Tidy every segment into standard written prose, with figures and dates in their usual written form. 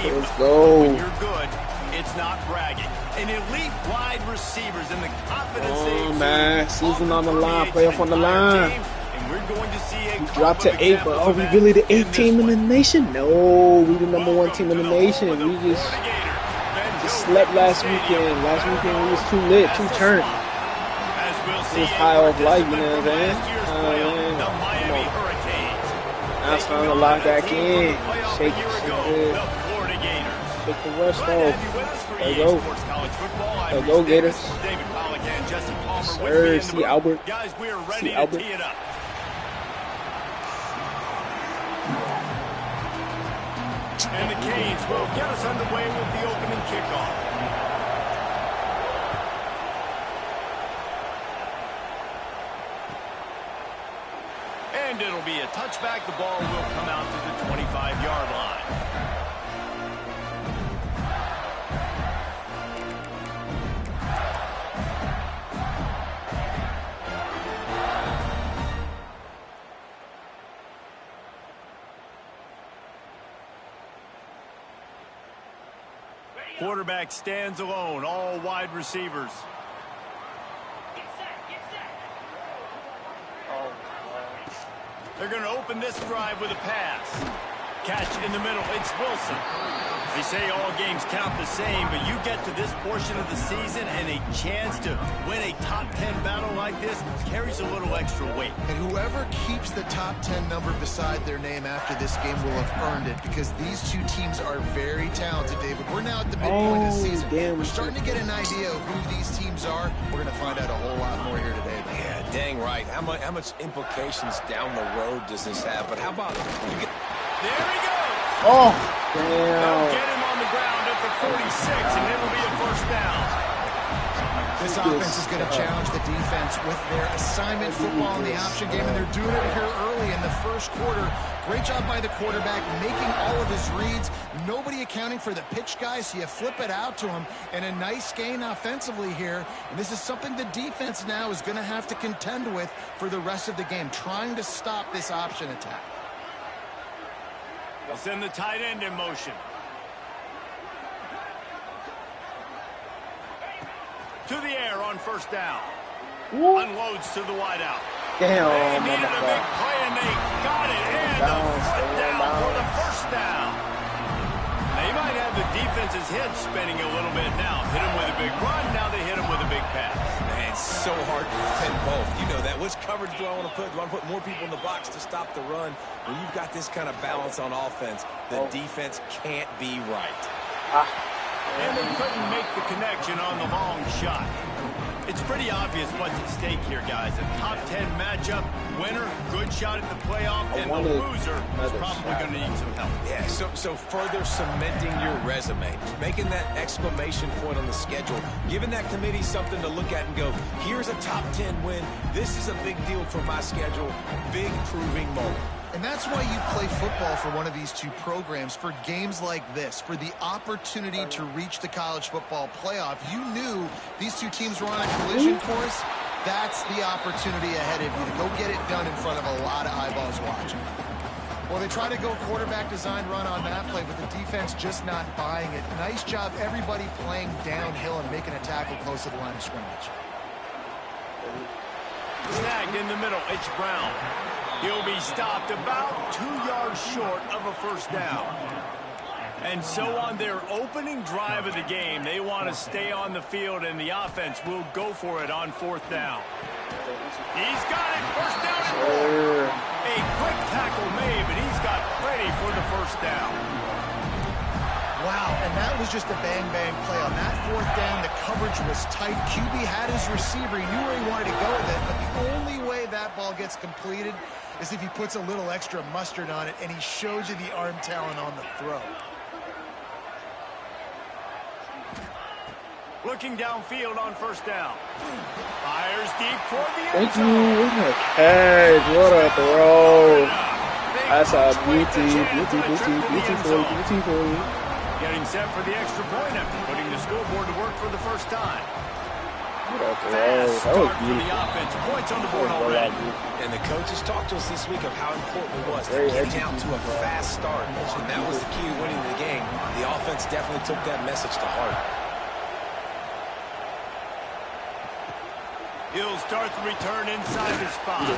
team. Let's go. When you're good, it's not bragging. An elite wide receivers and the confidence oh, man. Season on the line. Playoff on the line. And we're going to see a we dropped to 8, but are we really the 8th team in the nation? No, we the number 1 team in the nation. We just slept last weekend. Last weekend we was too lit, too turned. It was high off life, you know what I'm saying? Now it's time to lock back in. Shake it. Shake the rust off. There go. There go, Gators. Sir, see Albert. See Albert. And the Canes will get us underway with the opening kickoff. And it'll be a touchback. The ball will come out to the 25-yard line. Quarterback stands alone, all wide receivers. They're going to open this drive with a pass. Catch in the middle, it's Wilson. They say all games count the same, but you get to this portion of the season and a chance to win a top 10 battle like this carries a little extra weight. And whoever keeps the top 10 number beside their name after this game will have earned it, because these two teams are very talented, David. We're now at the midpoint of the season. We're starting to get an idea of who these teams are. We're going to find out a whole lot more here today. Yeah, dang right. How much implications down the road does this have? But how about you get... There he goes. Oh, damn. They'll get him on the ground at the 46, and it'll be a first down. This offense is going to challenge the defense with their assignment football in the option game, and they're doing it here early in the first quarter. Great job by the quarterback making all of his reads. Nobody accounting for the pitch guy, so you flip it out to him, and a nice gain offensively here. And this is something the defense now is going to have to contend with for the rest of the game, trying to stop this option attack. They'll send the tight end in motion. To the air on first down. Unloads to the wideout. Damn. They needed a big play, and they got it. And the foot down for the first down. They might have the defense's head spinning a little bit now. Hit him with a big run. Now they hit him with a big pass. Man, it's so hard to defend both. You know that. Which coverage do I want to put? Do I want to put more people in the box to stop the run? When you've got this kind of balance on offense, the defense can't be right. And they couldn't make the connection on the long shot. It's pretty obvious what's at stake here, guys. A top 10 matchup, winner, good shot at the playoff, and the loser is probably going to need some help. Yeah, so further cementing your resume, making that exclamation point on the schedule, giving that committee something to look at and go, here's a top 10 win. This is a big deal for my schedule. Big proving moment. And that's why you play football for one of these two programs, for games like this, for the opportunity to reach the college football playoff. You knew these two teams were on a collision course. That's the opportunity ahead of you to go get it done in front of a lot of eyeballs watching. Well, they try to go quarterback design run on that play, but the defense just not buying it. Nice job, everybody playing downhill and making a tackle close to the line of scrimmage. Snagged in the middle, it's Brown. He'll be stopped about 2 yards short of a first down. And so on their opening drive of the game, they want to stay on the field, and the offense will go for it on fourth down. He's got it, first down and more. A quick tackle made, but he's got plenty for the first down. Wow, and that was just a bang-bang play. On that fourth down, the coverage was tight. QB had his receiver. He knew where he wanted to go with it, but the only way that ball gets completed is if he puts a little extra mustard on it, and he shows you the arm talent on the throw. Looking downfield on first down. Fires deep toward the end zone. Thank you. What a catch. What a throw. That's a beautiful. Getting set for the extra point after putting the scoreboard to work for the first time. Fast start for the offense. Points on the board already. And the coaches talked to us this week of how important it was getting out to a fast start. And that was the key to winning the game. The offense definitely took that message to heart. He'll start the return inside his 5.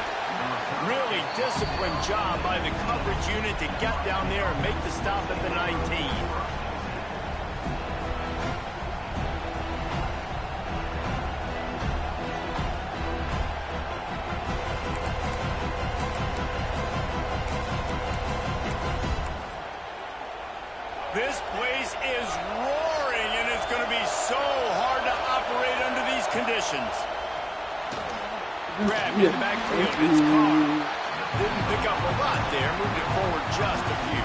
Really disciplined job by the coverage unit to get down there and make the stop at the 19. This place is roaring, and it's going to be so hard to operate under these conditions. Grab in the backfield, it's caught. Didn't pick up a lot there, moved it forward just a few.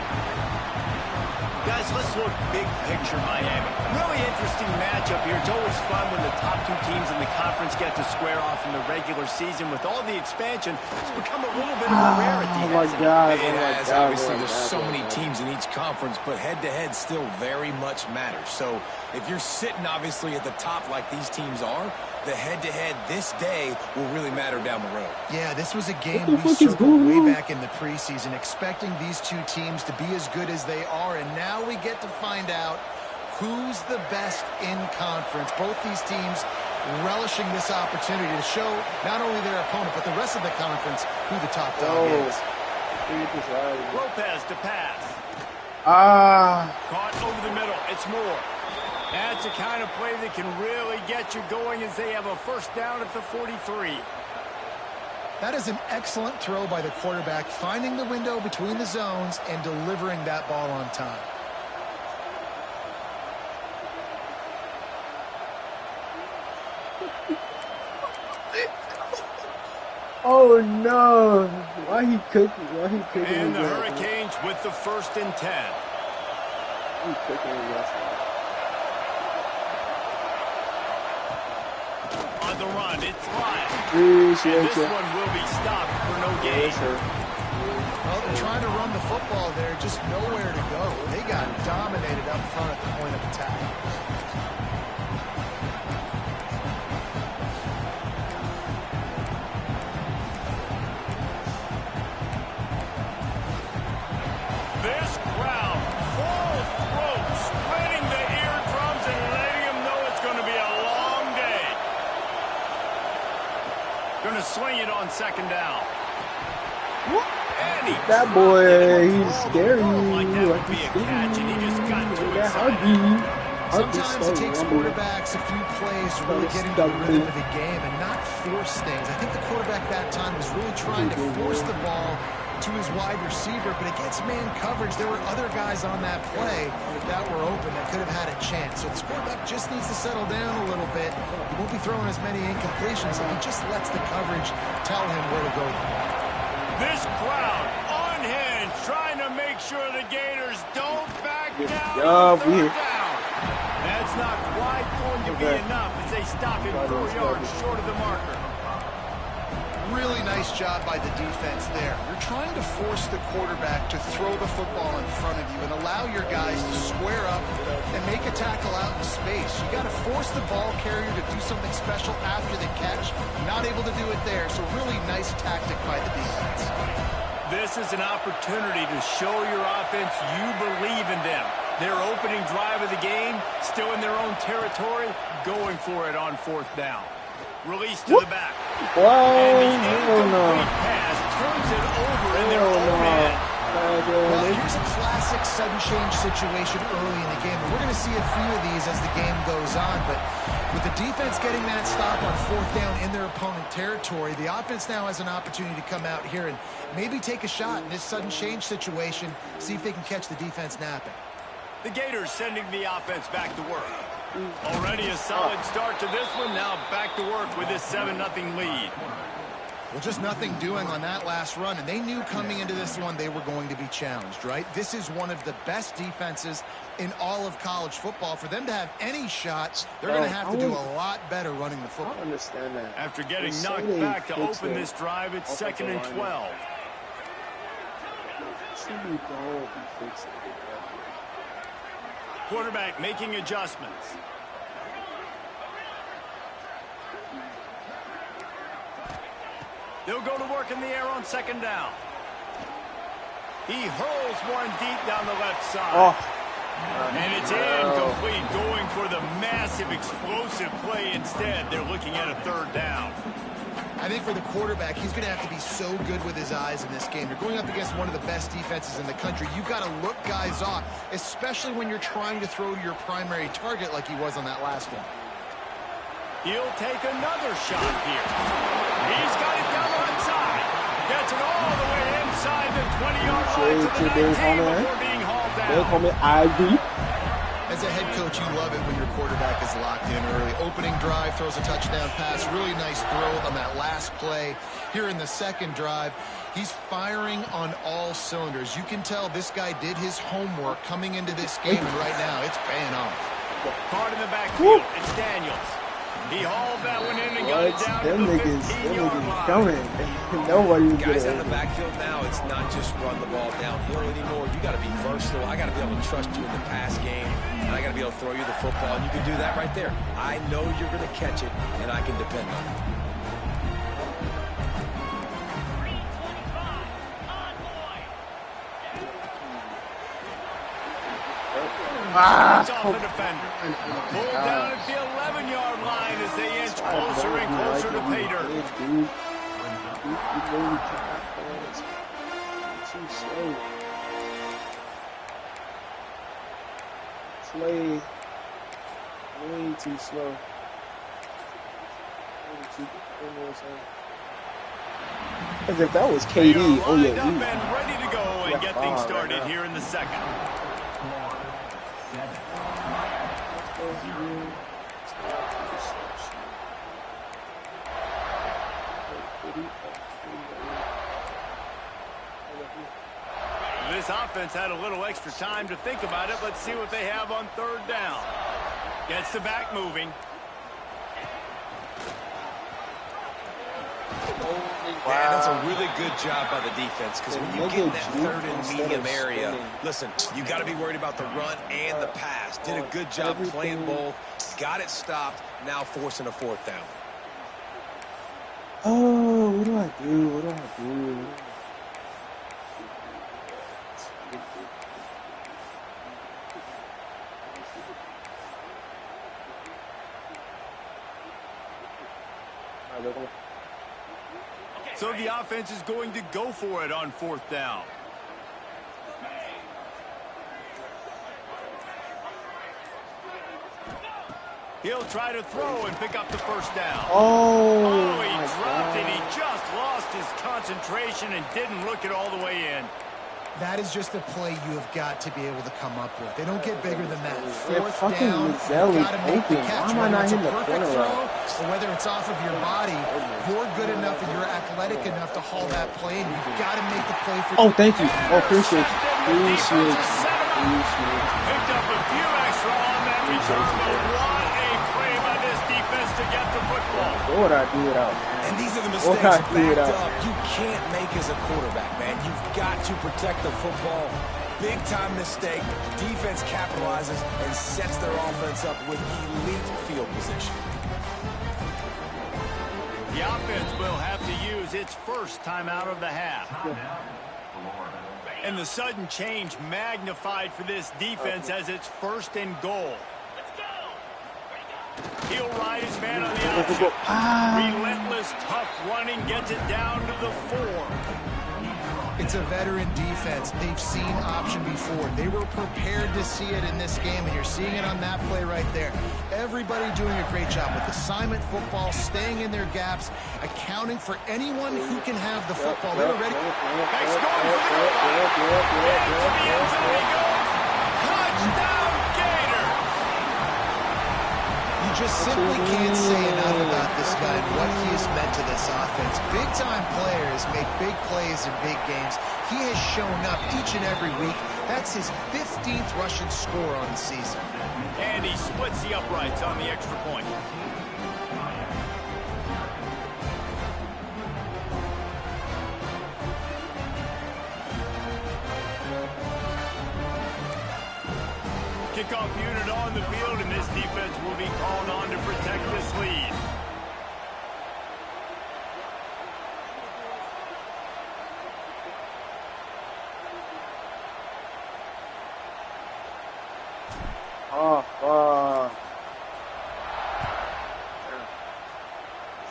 Guys, let's look big picture Miami. Really interesting matchup here. It's always fun when the top 2 teams in the conference get to square off in the regular season. With all the expansion, it's become a little bit of a rarity. Oh my God. It has. Obviously, there's so many teams in each conference, but head-to-head still very much matters. So if you're sitting, obviously, at the top like these teams are, the head-to-head this day will really matter down the road. Yeah, this was a game we circled way back in the preseason, expecting these 2 teams to be as good as they are, and now we get to find out who's the best in conference. Both these teams relishing this opportunity to show not only their opponent, but the rest of the conference who the top dog is. Lopez to pass. Caught over the middle. It's Moore. That's the kind of play that can really get you going as they have a first down at the 43. That is an excellent throw by the quarterback, finding the window between the zones and delivering that ball on time. Oh no! Why he cooking? And the Hurricanes with the 1st and 10. He cooking On the run, it's live. and this one will be stopped for no gain. Well, they're trying to run the football there, just nowhere to go. They got dominated up front at the point of attack. This crowd, full throat, spreading the eardrums and letting them know it's going to be a long day. Going to swing it on 2nd down. That boy, he's scary. Like that would be a catch, and he just got too excited. Sometimes it takes quarterbacks a few plays to really get into the rhythm of the game and not force things. I think the quarterback that time was really trying to force the ball to his wide receiver, but against man coverage, there were other guys on that play that were open that could have had a chance. So this quarterback just needs to settle down a little bit. He won't be throwing as many incompletions if he just lets the coverage tell him where to go. This crowd unhinged, trying to make sure the Gators don't back down. That's not quite going to be enough as they stop him 4 yards short of the marker. Really nice job by the defense there. You're trying to force the quarterback to throw the football in front of you and allow your guys to square up and make a tackle out in space. You got to force the ball carrier to do something special after the catch. Not able to do it there, so really nice tactic by the defense. This is an opportunity to show your offense you believe in them. Their opening drive of the game, still in their own territory, going for it on 4th down. Release to the back. Wow, and the incomplete pass turns it over in their own end. Well, here's a classic sudden change situation early in the game. And we're going to see a few of these as the game goes on. But with the defense getting that stop on 4th down in their opponent territory, the offense now has an opportunity to come out here and maybe take a shot in this sudden change situation, see if they can catch the defense napping. The Gators sending the offense back to work. Already a solid start to this one. Now back to work with this 7-0 lead. Well, just nothing doing on that last run, and they knew coming into this one they were going to be challenged, right? This is one of the best defenses in all of college football. For them to have any shots, they're going to have to do a lot better running the football. I don't understand that. After getting knocked back to open this drive, it's 2nd and 12. Quarterback making adjustments. They'll go to work in the air on second down. He hurls one deep down the left side. Oh. And it's incomplete, going for the massive explosive play instead. They're looking at a third down. I think for the quarterback, he's going to have to be so good with his eyes in this game. You're going up against one of the best defenses in the country. You've got to look guys off, especially when you're trying to throw to your primary target like he was on that last one. He'll take another shot here. He's got it down the left side. Gets it all the way inside the 20-yard line to the 19 before being hauled down. They call me Yr3. As a head coach, you love it when your quarterback is locked in early. Opening drive, throws a touchdown pass. Really nice throw on that last play. Here in the second drive, he's firing on all cylinders. You can tell this guy did his homework coming into this game, and right now it's paying off. Card in the backfield. It's Daniels. He hauled that one in and got it down to the 15-yard line. Coming. Nobody Guys out in the backfield now, it's not just run the ball downhill anymore. You got to be versatile. I got to be able to trust you in the pass game, and I got to be able to throw you the football, and you can do that right there. I know you're going to catch it, and I can depend on it. It's off the defender. Pulled down at the 11-yard line as they inch closer and closer to pay dirt. Too slow. Play way too slow. As if that was KD. Oh yeah, lined up and ready to go and get things started here in the second. This offense had a little extra time to think about it. Let's see what they have on third down. Gets the back moving. Yeah, that's a really good job by the defense, because when you get in that third and medium area, listen, you got to be worried about the run and the pass. Did a good job playing both, got it stopped, now forcing a fourth down. Oh, what do I do? What do I do? So the offense is going to go for it on fourth down. He'll try to throw and pick up the first down. Oh, he dropped it. He just lost his concentration and didn't look it all the way in. That is just a play you have got to be able to come up with. They don't get bigger than that. Fourth fucking down, you got to make the catch. Whether it's a perfect throw or whether it's off of your body, you're good enough and you're athletic enough to haul that play, and you've got to make the play for. Oh, thank you. Oh, appreciate you. Appreciate you. Picked up a few extra on that return, but what a play by this defense to get the football. What would I do without? And these are the mistakes backed up you can't make as a quarterback, man. You've got to protect the football. Big-time mistake. Defense capitalizes and sets their offense up with elite field position. The offense will have to use its first timeout of the half. And the sudden change magnified for this defense as it's first and goal. He'll ride his man on the option. Relentless, tough running gets it down to the 4. It's a veteran defense. They've seen option before. They were prepared to see it in this game, and you're seeing it on that play right there. Everybody doing a great job with assignment football, staying in their gaps, accounting for anyone who can have the football. They were ready. Thanks, going for the goal. Into the end zone he goes. Touchdown, Gator. You just simply can't say enough about this guy and what he has meant to this offense. Big-time players make big plays in big games. He has shown up each and every week. That's his 15th rushing score on the season. And he splits the uprights on the extra point. Kickoff unit on the field, and this defense will be called on to protect this lead.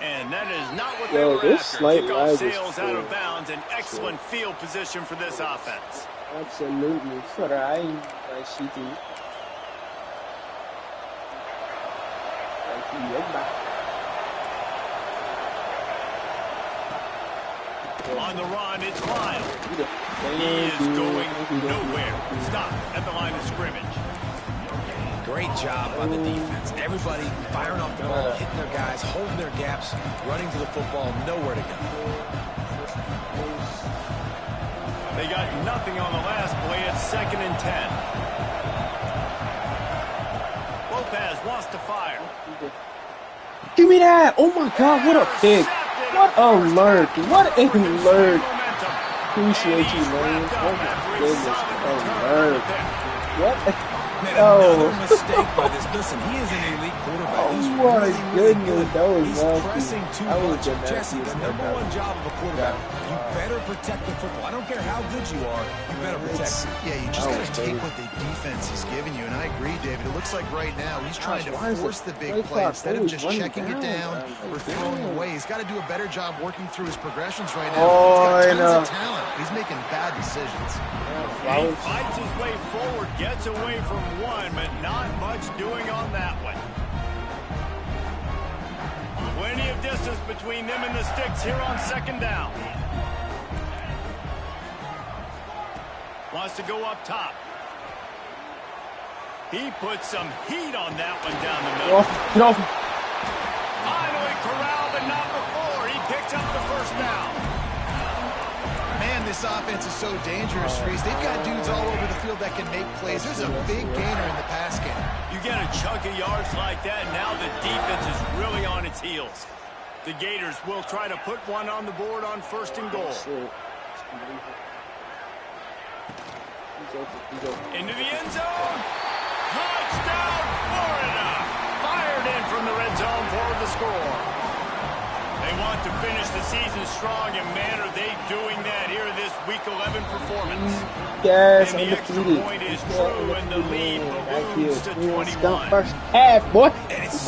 And that is not what they were after. Slight Kickoff sails out of bounds. An excellent field position for this offense. Absolutely. On the run, it's Miles. He is going nowhere. Stop at the line of scrimmage. Great job by the defense. Everybody firing off the ball, hitting their guys, holding their gaps, running to the football, nowhere to go. They got nothing on the last play. It's 2nd and 10. Lopez wants to fire. Give me that! Oh my God, what a pick! What a lurk! What a lurk! Appreciate you, man. Oh my goodness, a lurk! What? Man, another mistake by this. Listen, he is an elite quarterback. He's really goodness, good. that was He's nasty. pressing too much. Jesse, the number one job of a quarterback, you better protect the football. I don't care how good you are, you better protect it. Yeah, you just got to take what the defense is giving you. And I agree, David. It looks like right now he's trying to force the big play instead of just checking it down or throwing away. He's got to do a better job working through his progressions right now. He's got tons of talent. He's making bad decisions. He fights his way forward, gets away from one, but not much doing on that one. Plenty of distance between them and the sticks here on 2nd down. Wants to go up top. He puts some heat on that one down the middle. Get off. Finally corralled, but not before. He picks up the 1st down. Man, this offense is so dangerous, Reese. They've got dudes all over the field that can make plays. There's a big gainer in the pass game. You get a chunk of yards like that, and now the defense is really on its heels. The Gators will try to put one on the board on 1st and goal. Into the end zone. Touchdown, Florida. Fired in from the red zone for the score. They want to finish the season strong, and man, are they doing that here in this Week 11 performance. Yes, and the extra point is true, and the lead balloons to 21. First half, boy.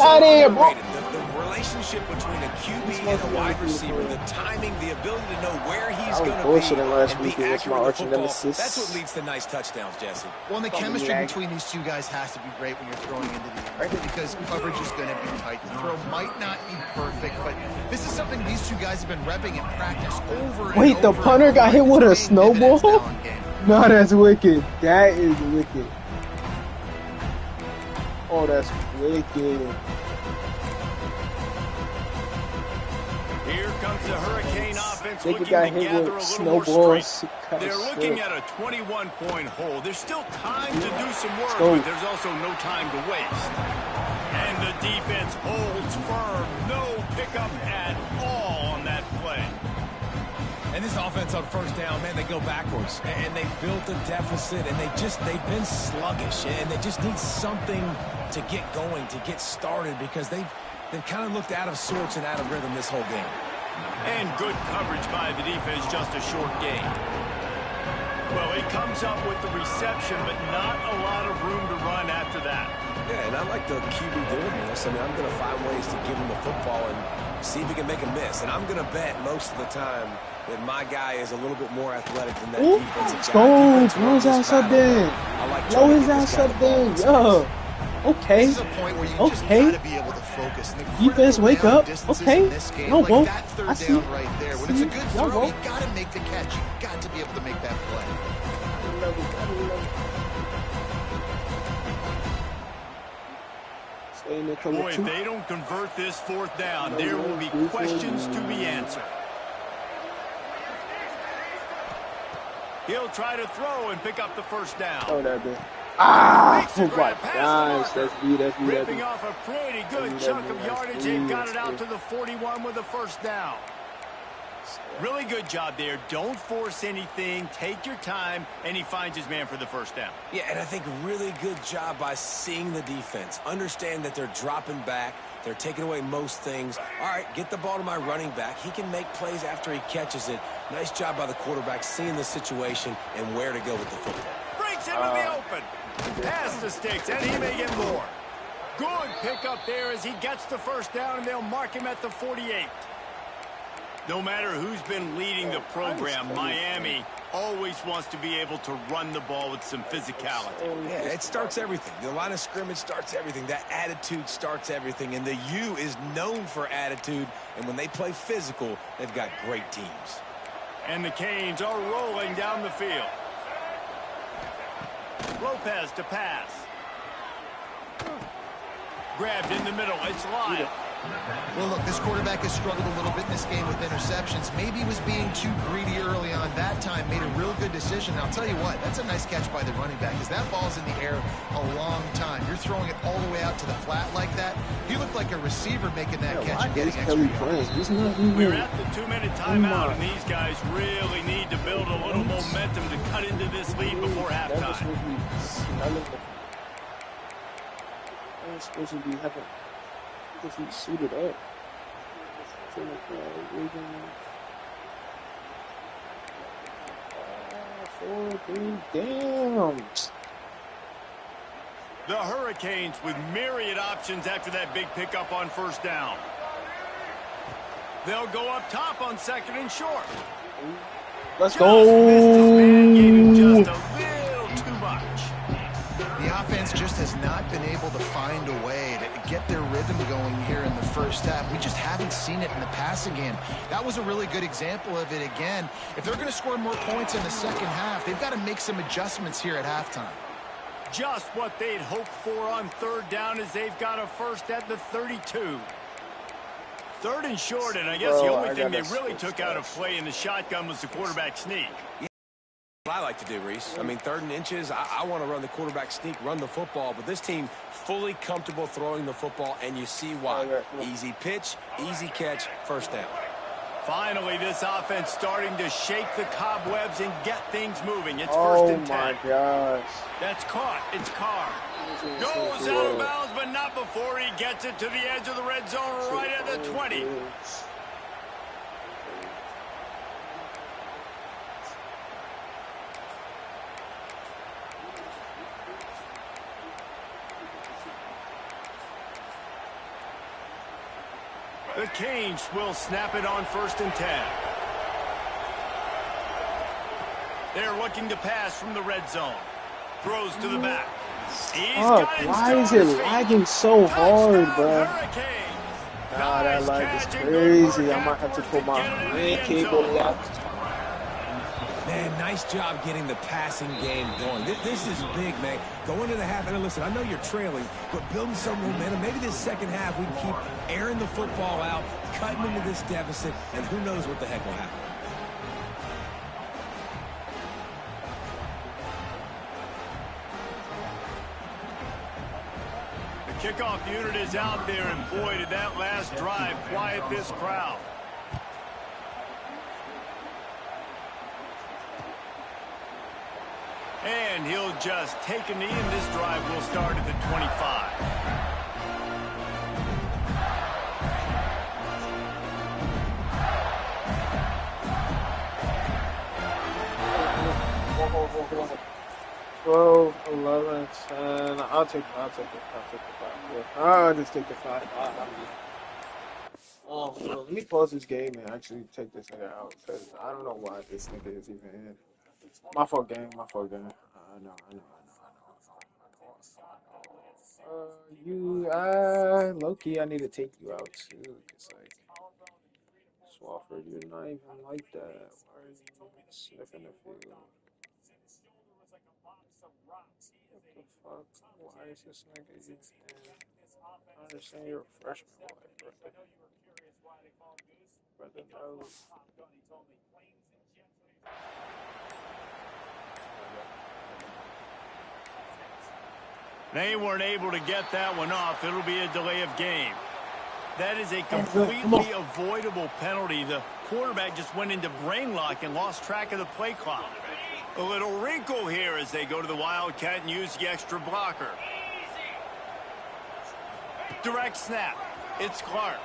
Out here, boy. The relationship between a QB and a wide receiver, the timing, the ability to know where he's going to be and be accurate with the football, that's what leads to nice touchdowns, Jesse. Well, and the chemistry between these two guys has to be great when you're throwing into the air because coverage is going to be tight. The throw might not be perfect, but this is something these two guys have been repping in practice over and over. Wait, the punter got hit with a snowball? No, that's wicked. That is wicked. Oh, that's wicked. Here comes the Hurricane offense They looking to got hit gather with a little more snowballs. strength. They're looking at a 21-point hole. There's still time to do some work, but there's also no time to waste. And the defense holds firm. No pickup at all on that play. And this offense on 1st down, man, they go backwards. And they built a deficit, and they've been sluggish. And they just need something to get going, to get started, because they've kind of looked out of sorts and out of rhythm this whole game. And good coverage by the defense, just a short gain. Well, he comes up with the reception, but not a lot of room to run after that. Yeah, and I like the QB doing this. I mean, I'm going to find ways to give him the football and see if he can make a miss. And I'm going to bet most of the time that my guy is a little bit more athletic than that defensive guy. Blow his ass up there. Blow his ass up there. Yo. Okay. This is a point where you just gotta be able to focus. Defense, wake up. Okay. No, like whoa. that 3rd down right there. When it's a good throw, you gotta make the catch. You got to be able to make that play. Boy, if they don't convert this 4th down, there will be questions to be answered. He'll try to throw and pick up the 1st down. Oh, that bit. Ah! Oh my gosh, that's beat. Ripping off a pretty good chunk of yardage and got it out to the 41 with a 1st down. Really good job there. Don't force anything. Take your time, and he finds his man for the 1st down. Yeah, and I think really good job by seeing the defense. Understand that they're dropping back. They're taking away most things. All right, get the ball to my running back. He can make plays after he catches it. Nice job by the quarterback seeing the situation and where to go with the football. gets into the open. Past the sticks, and he may get more. Good pickup there as he gets the first down, and they'll mark him at the 48. No matter who's been leading the program, Miami always wants to be able to run the ball with some physicality. Yeah, it starts everything. The line of scrimmage starts everything. That attitude starts everything. And the U is known for attitude. And when they play physical, they've got great teams. And the Canes are rolling down the field. Lopez to pass. Grabbed in the middle. It's Lion. Well, look, this quarterback has struggled a little bit in this game with interceptions. Maybe he was being too greedy early on. That time made a real good decision. And I'll tell you what, that's a nice catch by the running back because that ball's in the air a long time. You're throwing it all the way out to the flat like that. He looked like a receiver making that catch and getting extra yards. We're at the 2-minute timeout, and these guys really need to build a little momentum to cut into this lead before halftime. That's supposed to be happening. Because he suited up. Damn. The Hurricanes with myriad options after that big pickup on first down. They'll go up top on second and short. Let's go. Just a little too much. The offense just has not been able to find a way to get their rhythm going here in the first half. We just haven't seen it in the passing game. That was a really good example of it again. If they're going to score more points in the second half, they've got to make some adjustments here at halftime. Just what they'd hoped for on third down as they've got a first at the 32. Third and short, and I guess the only thing they really took out of play in the shotgun was the quarterback sneak. I like to do, Reese. I mean, 3rd and inches, I want to run the quarterback sneak, run the football, but this team fully comfortable throwing the football, and you see why. Easy pitch, easy catch, first down. Finally, this offense starting to shake the cobwebs and get things moving. It's first and 10. Oh, my gosh. That's caught. It's Carr. Goes out of bounds, but not before he gets it to the edge of the red zone right at the 20. The Canes will snap it on first and 10. They're looking to pass from the red zone. Throws to the back. Why is it lagging so hard, bro? Nah, that lag is crazy. I might have to pull my red cable out. Man, nice job getting the passing game going. This is big, man. Go into the half, and listen, I know you're trailing, but building some momentum. Maybe this second half we can keep airing the football out, cutting into this deficit, and who knows what the heck will happen. The kickoff unit is out there, and boy, did that last drive quiet this crowd. And he'll just take a knee, and this drive will start at the 25. Twelve, 11, 10. I'll take the 5. Yeah. I'll just take the 5. Oh, well, let me pause this game and actually take this nigga out, because I don't know why this nigga is even in. My fault, gang. I know. Low-key, I need to take you out, too. It's like, Swafford, you're not even like that. Why are you sniffing the field? What the fuck? Why is this nigga even in? I understand you're a freshman, brother knows. They weren't able to get that one off. It'll be a delay of game. That is a completely avoidable penalty. The quarterback just went into brain lock and lost track of the play clock. A little wrinkle here as they go to the Wildcat and use the extra blocker. Direct snap. It's Clark.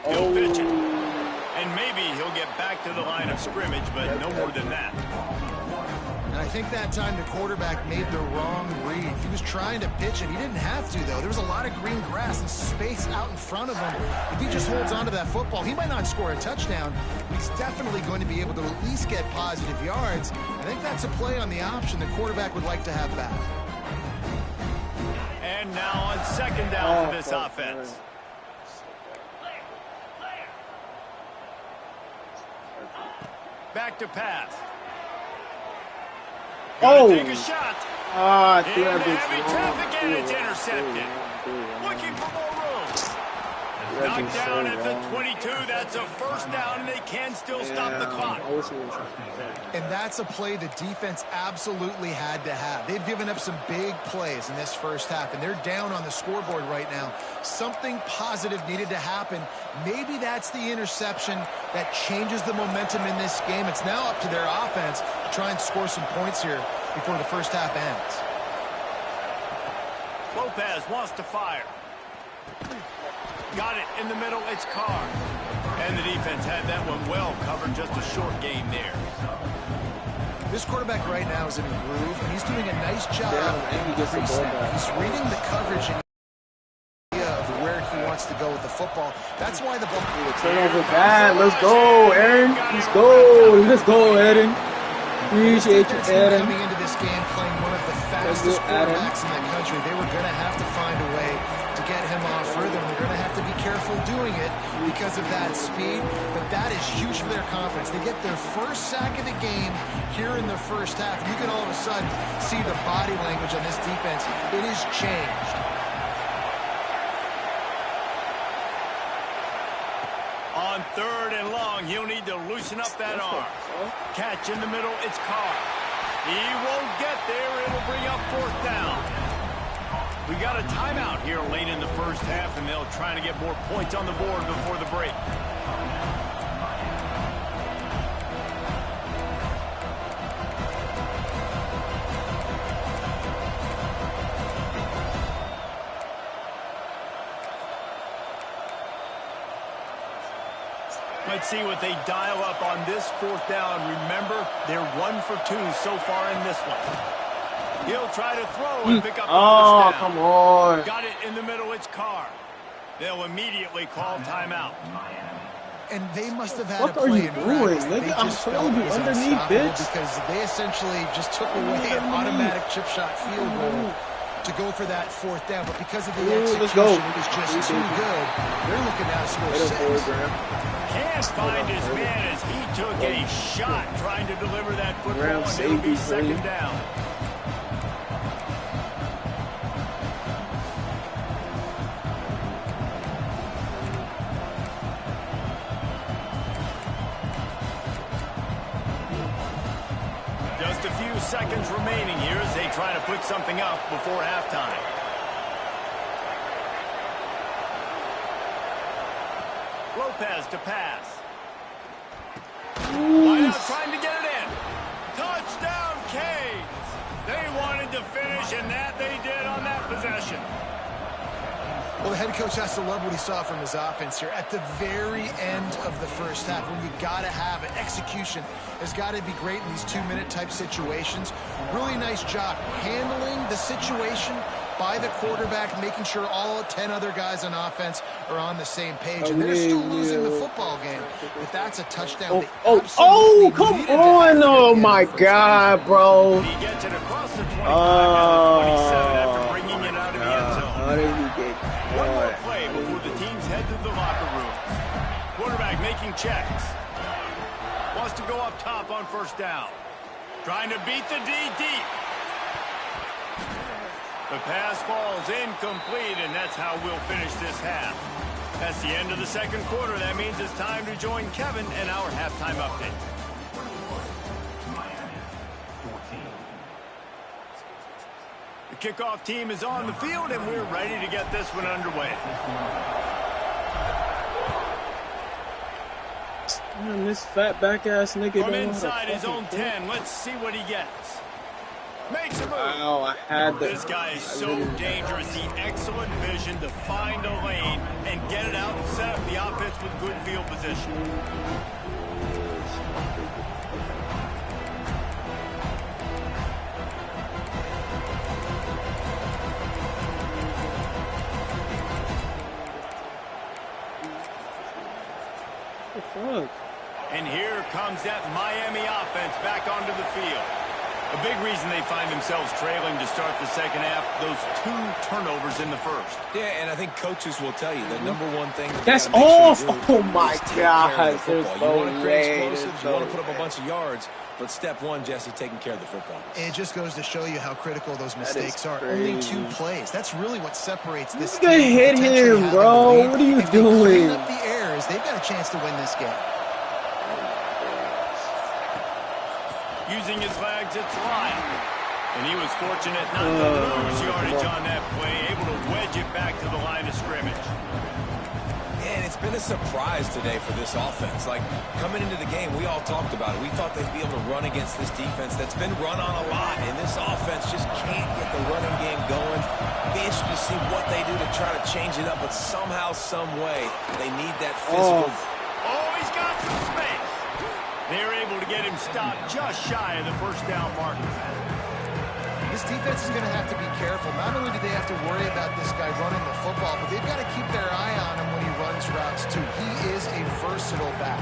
He'll pitch it. And maybe he'll get back to the line of scrimmage, but no more than that. Now I think that time the quarterback made the wrong read. He was trying to pitch it. He didn't have to, though. There was a lot of green grass and space out in front of him. If he just holds on to that football, he might not score a touchdown, but he's definitely going to be able to at least get positive yards. I think that's a play on the option the quarterback would like to have back. And now on second down for this offense. Back to pass. Take a shot. In heavy traffic, and it's intercepted. Looking for more room. Knocked down at the 22. That's a first down, and they can still stop the clock. And that's a play the defense absolutely had to have. They've given up some big plays in this first half, and they're down on the scoreboard right now. Something positive needed to happen. Maybe that's the interception that changes the momentum in this game. It's now up to their offense to try and score some points here before the first half ends. Lopez wants to fire. Got it in the middle. It's Carr. And the defense had that one well covered. Just a short game there. This quarterback right now is in a groove, and he's doing a nice job. He's reading the coverage and of where he wants to go with the football. That's why the ball. Turnover bad. Let's go, Aaron. Let's go. Let's go, Aaron. Appreciate you, Aaron. Coming into this game playing one of the fastest quarterbacks in the country, they were going to have to find a way to get him off further, and they're going to have to be careful doing it because of that speed. But that is huge for their confidence. They get their first sack of the game here in the first half. You can all of a sudden see the body language on this defense. It has changed. On third and long, he'll need to loosen up that arm. Catch in the middle, it's Carr. He won't get there. It'll bring up fourth down. We got a timeout here late in the first half, and they'll try to get more points on the board before the break. Let's see what they dial up on this fourth down. Remember, they're 1 for 2 so far in this one. He'll try to throw and pick up the first down. Come on. Got it in the middle. It's Carr. They'll immediately call timeout. And they must have had a play in practice. Nigga, I'm telling you, underneath, bitch. Because they essentially just took away an automatic chip shot field goal to go for that fourth down. But because of the execution, it was just too good. They're looking now to score 6. Can't find his man as he took a shot trying to deliver that football, and it'll be second down. Just a few seconds remaining here as they try to put something up before halftime. Lopez to pass. Wide out trying to get it in. Touchdown, Canes. They wanted to finish, and that they did on that possession. Well, the head coach has to love what he saw from his offense here at the very end of the first half. When you got to have it, execution has got to be great in these 2-minute type situations. Really nice job handling the situation by the quarterback, making sure all 10 other guys on offense are on the same page. And they're still losing the football game. But that's a touchdown. Come on. Oh, my God, bro. He gets it across the 25 to the 27 after bringing it out of the end zone. How did he get One more play before the teams head to the locker room. Quarterback making checks. Wants to go up top on first down. Trying to beat the D deep. The pass falls incomplete, and that's how we'll finish this half. That's the end of the second quarter. That means it's time to join Kevin and our halftime update. The kickoff team is on the field, and we're ready to get this one underway. Man, this fat back-ass nigga. From inside his own 10, let's see what he gets. Makes a move. Wow, I had that. This guy is so dangerous. The excellent vision to find a lane and get it out and set up the offense with good field position. fuck? And here comes that Miami offense back onto the field. A big reason they find themselves trailing to start the second half, those 2 turnovers in the first. Yeah, and I think coaches will tell you the number one thing That's off. Sure oh my God! There's you no want to create way. explosives, you want to put up a bunch of yards, but step one, Jesse, taking care of the football. It just goes to show you how critical those mistakes are. Only 2 plays. That's really what separates this team. You hit him, bro. What are you doing? If they clean up the errors, they've got a chance to win this game. Using his legs, it's Lyon. And he was fortunate not to lose yardage on that play, able to wedge it back to the line of scrimmage. And it's been a surprise today for this offense. Like, coming into the game, we all talked about it. We thought they'd be able to run against this defense that's been run on a lot, and this offense just can't get the running game going. Be interested to see what they do to try to change it up, but somehow, some way, they need that physical. Oh, he's got some space. They're able to get him stopped just shy of the first down marker. This defense is going to have to be careful. Not only do they have to worry about this guy running the football, but they've got to keep their eye on him when he runs routes, too. He is a versatile back.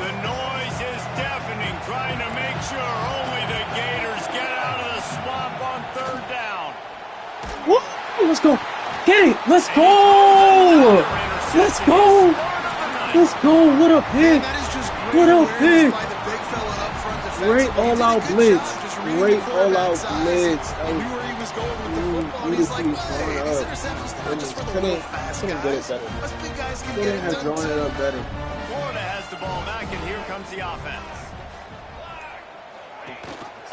The noise is deafening, trying to make sure only the Gators get out of the swamp on 3rd down. What? Let's go. Get it. Let's go. Let's go. Let's go. What a pick. What a pick. Great all-out blitz. Great all-out blitz. That was beautifully drawn up. Couldn't get it better. Couldn't have drawn it up better. Florida has the ball back, and here comes the offense.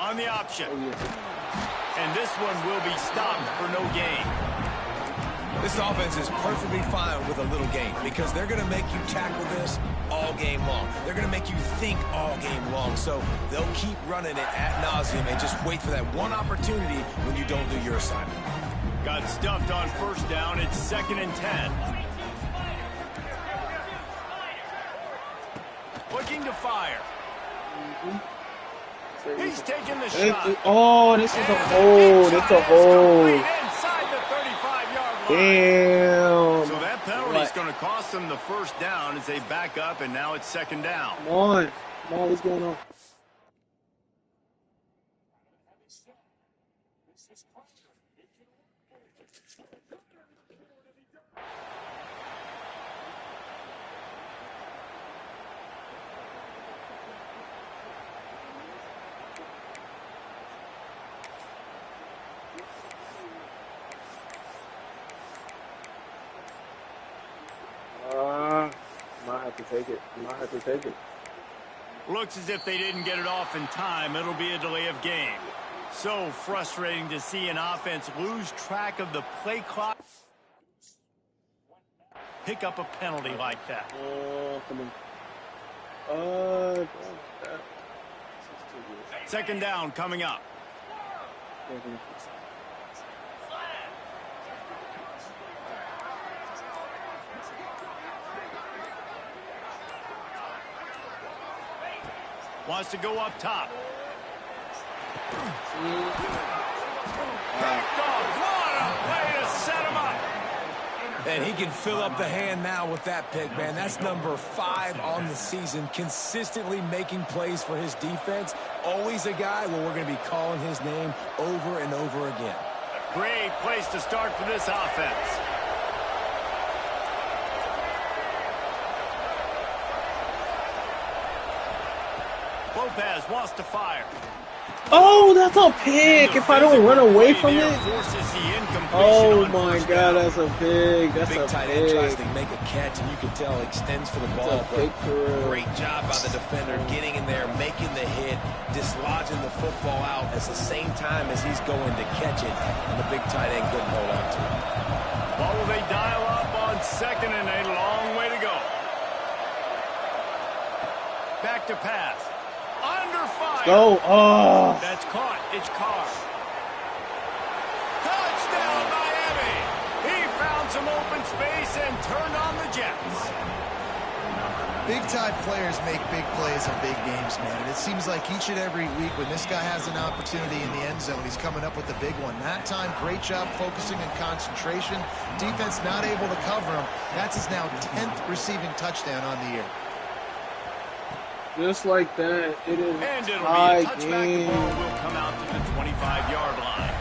On the option. And this one will be stopped for no gain. This offense is perfectly fine with a little game because they're going to make you tackle this all game long. They're going to make you think all game long. So they'll keep running it ad nauseum and just wait for that one opportunity when you don't do your assignment. Got stuffed on 1st down. It's 2nd and 10. Looking to fire. He's taking the shot. Oh, this is a hold. It's a hold. Inside the 35-yard line. Damn. So that penalty is going to cost them the 1st down as they back up, and now it's 2nd down. Come on. Come on, what's going on? Might have to take it. Might have to take it. Looks as if they didn't get it off in time. It'll be a delay of game. So frustrating to see an offense lose track of the play clock. Pick up a penalty like that. Come on. 2nd down coming up. Wants to go up top. Picked off. What a way to set him up. And he can fill up the hand now with that pick, man. That's number 5 on the season, consistently making plays for his defense. Always a guy where we're going to be calling his name over and over again. Great place to start for this offense. Lopez wants to fire. Oh, that's a pick. If I don't run away from it. Oh my God, that's a pick. That's big a tight end tries to pick. make a catch, and you can tell extends for the ball. Great job by the defender getting in there, making the hit, dislodging the football out at the same time as he's going to catch it, and the big tight end couldn't hold on to it. What will they dial up on 2nd and a long way to go? Back to pass. Under fire. Go. Oh. That's caught. It's Carr. Touchdown, Miami. He found some open space and turned on the Jets. Big-time players make big plays in big games, man. And it seems like each and every week when this guy has an opportunity in the end zone, he's coming up with the big one. That time, great job focusing and concentration. Defense not able to cover him. That's his now 10th receiving touchdown on the year. Just like that, it is and it'll high be a touchback. game. The ball will come out to the 25-yard line.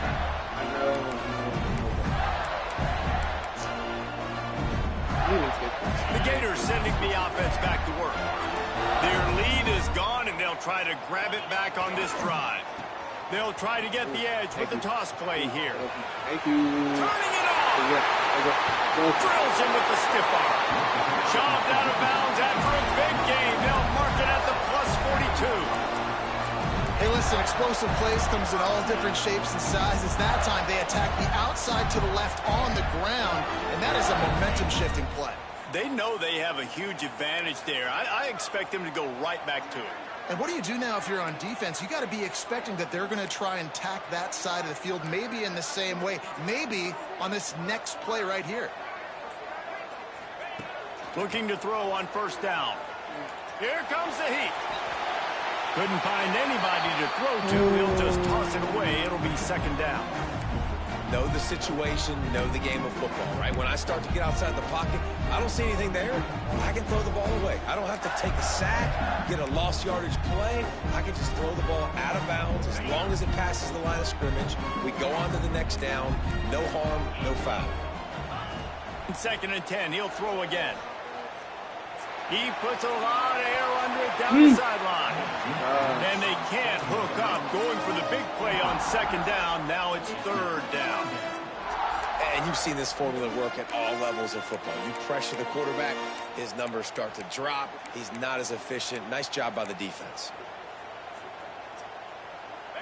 The Gators sending the offense back to work. Their lead is gone, and they'll try to grab it back on this drive. They'll try to get the edge with the toss play here. Thank you. Turning it on. Drills him with the stiff arm. Shoved out of bounds after a big game. They'll mark it at the +42. Hey, listen, explosive plays comes in all different shapes and sizes. That time they attack the outside to the left on the ground, and that is a momentum-shifting play. They know they have a huge advantage there. I expect them to go right back to it. And what do you do now if you're on defense? You got to be expecting that they're going to try and tack that side of the field, maybe in the same way, maybe on this next play right here. Looking to throw on first down. Here comes the heat. Couldn't find anybody to throw to. He'll just toss it away. It'll be second down. Know the situation, know the game of football, right? When I start to get outside the pocket, I don't see anything there. I can throw the ball away. I don't have to take a sack, get a lost yardage play. I can just throw the ball out of bounds as long as it passes the line of scrimmage. We go on to the next down. No harm, no foul. Second and 10. He'll throw again. He puts a lot of air under it down the sideline. And they can't hook up. Going for the big play on second down. Now it's third down. And you've seen this formula work at all levels of football. You pressure the quarterback, his numbers start to drop. He's not as efficient. Nice job by the defense.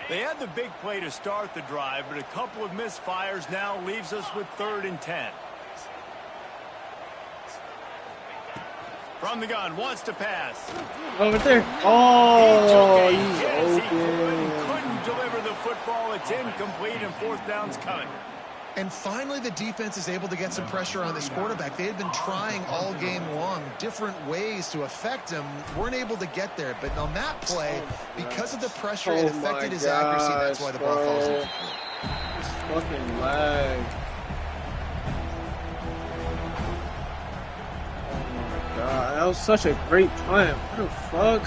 They had the big play to start the drive, but a couple of misfires now leaves us with third and 10. From the gun, wants to pass. Over there. Oh, he's He open. couldn't deliver the football. It's incomplete, and fourth down's coming. And finally, the defense is able to get some pressure on this quarterback. They had been trying all game long different ways to affect him. Weren't able to get there. But on that play, because of the pressure, it affected his accuracy. That's why the ball falls incomplete. This fucking lag. God, that was such a great time. What the fuck?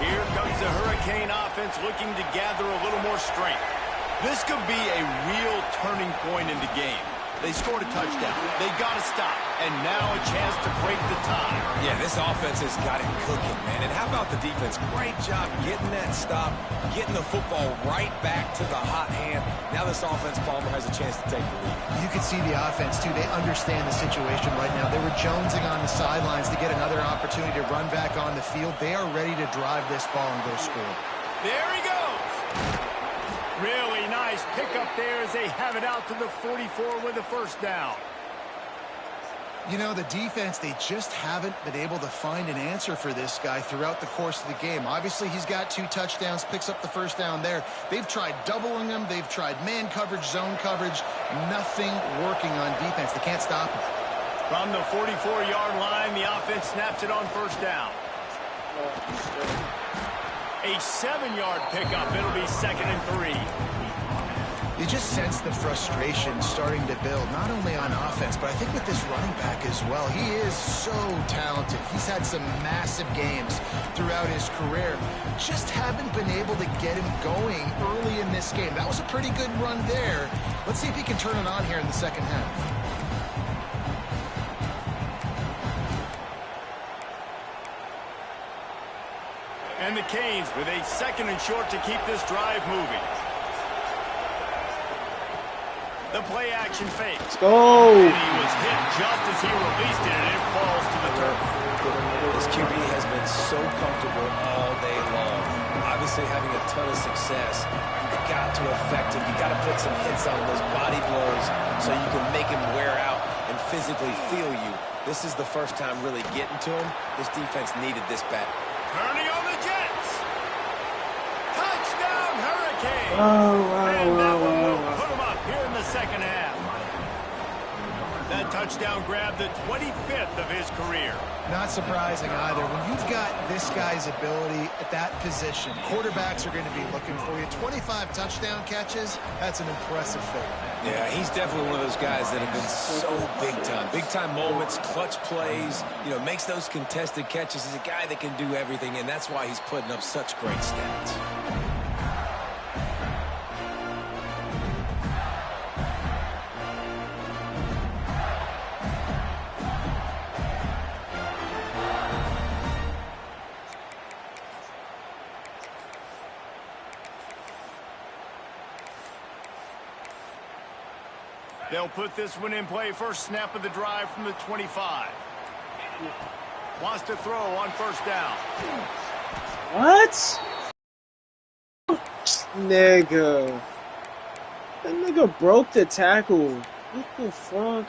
Here comes the Hurricane offense looking to gather a little more strength. This could be a real turning point in the game. They scored a touchdown. They got to stop. And now a chance to break the tie. Yeah, this offense has got it cooking, man. And how about the defense? Great job getting that stop, getting the football right back to the hot hand. Now this offense, Palmer, has a chance to take the lead. You can see the offense, too. They understand the situation right now. They were jonesing on the sidelines to get another opportunity to run back on the field. They are ready to drive this ball and go score. There he goes. Really nice pickup there as they have it out to the 44 with a first down. You know, the defense, they just haven't been able to find an answer for this guy throughout the course of the game. Obviously, he's got 2 touchdowns, picks up the first down there. They've tried doubling him. They've tried man coverage, zone coverage. Nothing working on defense. They can't stop him. From the 44-yard line, the offense snaps it on first down. A 7-yard pickup. It'll be second and 3. You just sense the frustration starting to build, not only on offense, but I think with this running back as well. He is so talented. He's had some massive games throughout his career. Just haven't been able to get him going early in this game. That was a pretty good run there. Let's see if he can turn it on here in the second half. And the Canes with a second and short to keep this drive moving. The play action fake. Let's go. And he was hit just as he released it, and it falls to the turf. This QB has been so comfortable all day long. Obviously having a ton of success. You got to affect him. You got to put some hits on those body blows so you can make him wear out and physically feel you. This is the first time really getting to him. This defense needed this bad. Turning on the Jets. Touchdown, Hurricane. Oh, wow, And that wow, one will wow. put them up here in the second half. That touchdown grabbed the 25th of his career. Not surprising either. When you've got this guy's ability at that position, quarterbacks are going to be looking for you. 25 touchdown catches, that's an impressive feat. Yeah, he's definitely one of those guys that have been so big time. Big time moments, clutch plays, you know, makes those contested catches. He's a guy that can do everything, and that's why he's putting up such great stats. They'll put this one in play. First snap of the drive from the 25. Wants to throw on first down. What? Nigga. That nigga broke the tackle. What the fuck?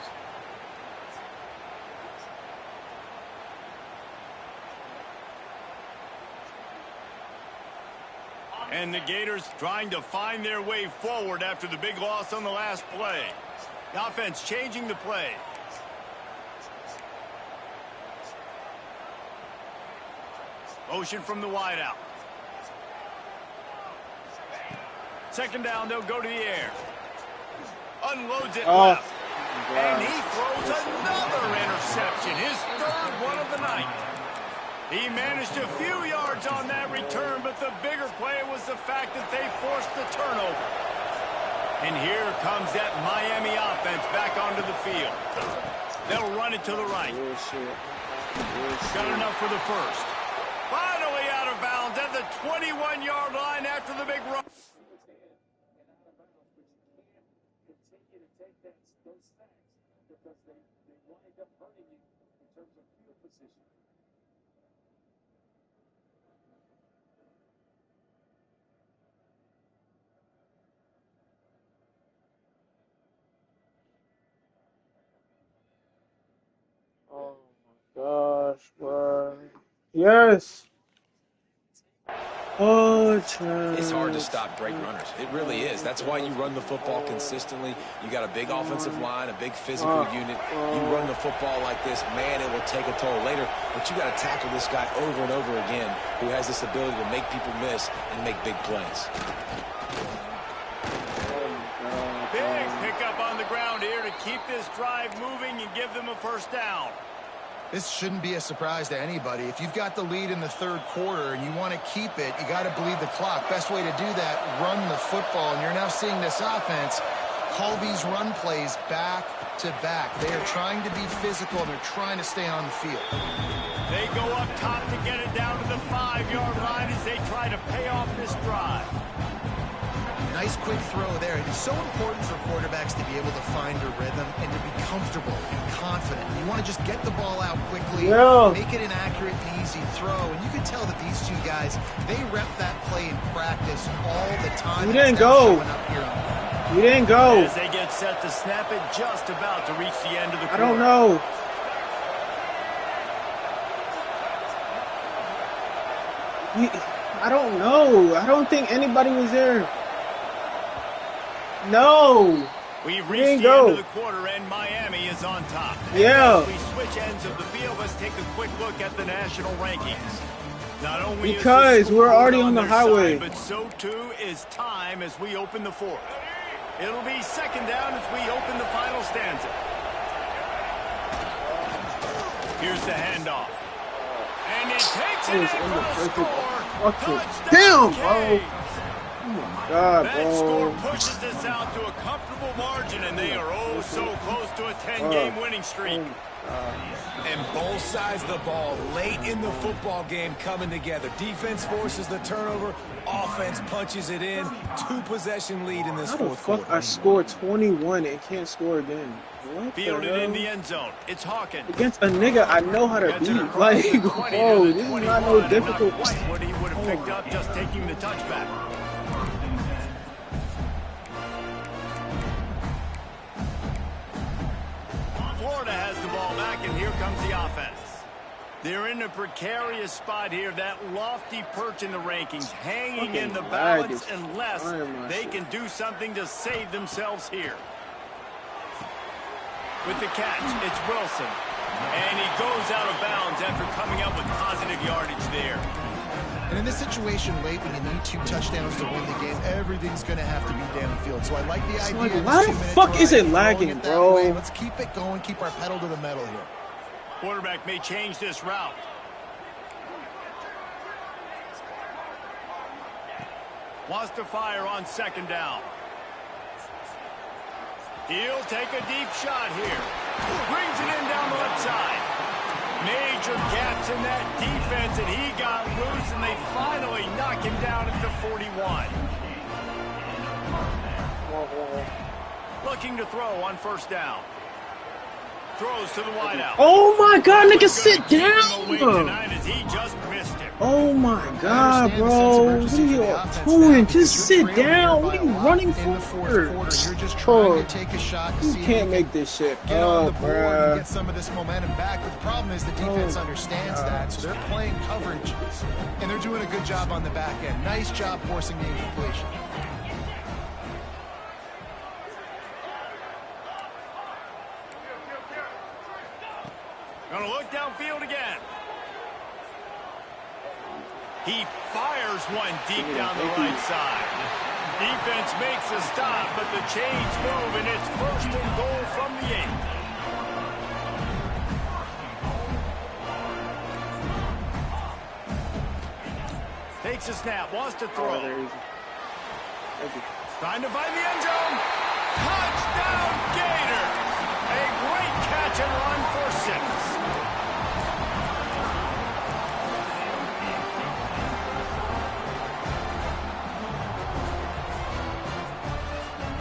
And the Gators trying to find their way forward after the big loss on the last play. The offense changing the play. Motion from the wideout. Second down, they'll go to the air. Unloads it left. And he throws another interception, his third one of the night. He managed a few yards on that return, but the bigger play was the fact that they forced the turnover. And here comes that Miami offense back onto the field. They'll run it to the right. Got enough for the first. Finally out of bounds at the 21-yard line after the big run. Oh my gosh, bro. Yes. Oh, It's hard to stop great runners. It really is. That's why you run the football consistently. You got a big offensive line, a big physical unit. You run the football like this, man, it will take a toll later. But you got to tackle this guy over and over again who has this ability to make people miss and make big plays. Big pickup on the ground here to keep this drive moving and give them a first down. This shouldn't be a surprise to anybody. If you've got the lead in the third quarter and you want to keep it, you got to bleed the clock. Best way to do that, run the football. And you're now seeing this offense call these run plays back to back. They are trying to be physical, and they're trying to stay on the field. They go up top to get it down to the 5-yard line as they try to pay off this drive. Nice quick throw there. It's so important for quarterbacks to be able to find a rhythm and to be comfortable and confident. You want to just get the ball out quickly, make it an accurate and easy throw. And you can tell that these two guys, they rep that play in practice all the time. You didn't go. You didn't go. As they get set to snap it, just about to reach the end of the quarter. I don't know. I don't know. I don't think anybody was there. No. We've reached the end of the quarter, and Miami is on top. Yeah. As we switch ends of the field, let's take a quick look at the national rankings. Not only because we're already on the highway, side, but so too is time as we open the fourth. It'll be second down as we open the final stanza. Here's the handoff. And it takes it in for a score. Damn, bro. Oh my God, that bro. score pushes this out to a comfortable margin, and they are oh so close to a 10-game winning streak. And both sides of the ball late in the football game coming together. Defense forces the turnover. Offense punches it in. 2-possession lead in this fourth quarter. I scored 21 and can't score again. What Fielded in the end zone. It's Hawkins. Against a nigga I know how to beat. Like, bro, this is not no difficult. What he would have picked up just taking the touchback. Florida has the ball back, and here comes the offense. They're in a precarious spot here, that lofty perch in the rankings, hanging in the balance unless they can do something to save themselves here. With the catch, it's Wilson. And he goes out of bounds after coming up with positive yardage there. And in this situation late, when you need 2 touchdowns to win the game, everything's going to have to be downfield. So I like the idea. Why the fuck is it lagging, bro? Let's keep it going, keep our pedal to the metal here. Quarterback may change this route. Wants to fire on 2nd down. He'll take a deep shot here. Brings it in down the left side. Major gaps in that defense, and he got loose, and they finally knock him down at the 41. Looking to throw on 1st down. Throws to the wideout. Oh my God, nigga, sit down. He just missed him. Oh my God, bro. What are you doing? Just sit down. What are you running for? You're just trying to take a shot to see you can't make this shit get on the up, board bro. and get some of this momentum back. But the problem is the defense understands that, so they're playing coverage, and they're doing a good job on the back end. Nice job forcing the incompletion. Gonna look downfield again. He fires one deep down the right side. Defense makes a stop, but the chains move, and it's 1st and goal from the 8. Takes a snap, wants to throw. Trying to find the end zone. Touchdown, Gator! A great catch and run for 6.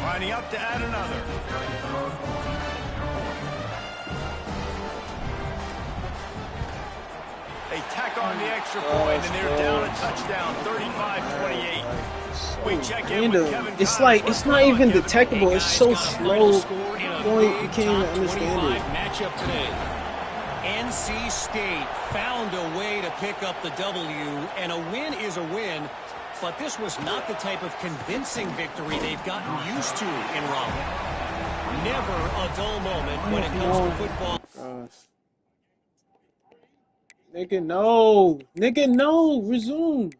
Lining up to add another. They tack on the extra point, and they're down a touchdown, 35-28. We check in with Kevin. It's like, it's not even detectable. It's so slow. You can't even understand it. Matchup today. NC State found a way to pick up the W, and a win is a win. But this was not the type of convincing victory they've gotten used to in Raleigh. Never a dull moment when it comes to football. Nigga, no. Nigga, no. Resume.